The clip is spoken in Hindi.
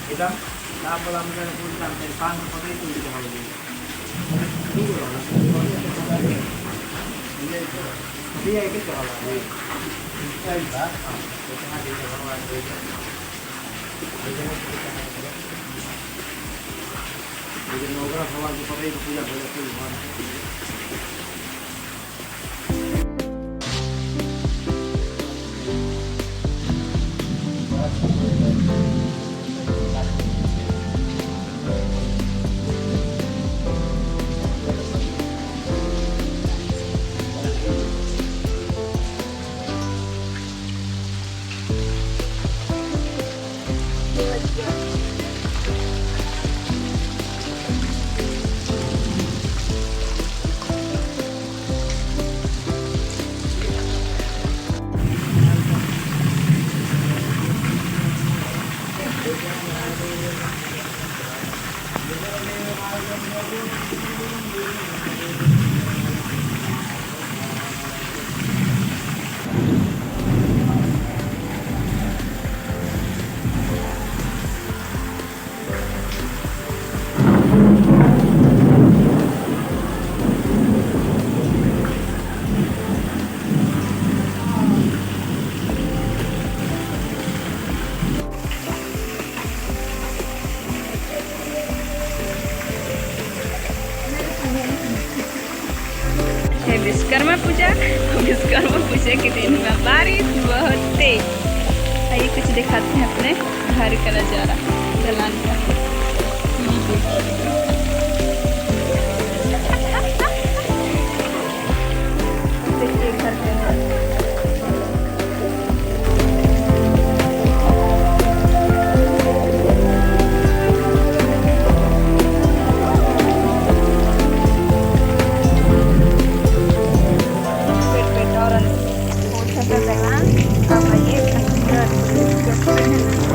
দিলাম, তারপর আমরা বললাম যে পান কতই তুলতে হবে dia itu kalau ini lah, kita ada di bawah itu, jadi nogra hava की पढ़ाई तो पूजा हो जाती है। विश्वकर्मा पूजा के दिन में बारिश बहुत तेज। आइए कुछ दिखाते हैं अपने घर का नज़ारा दलान का। देखिए घर के अंदर apa ya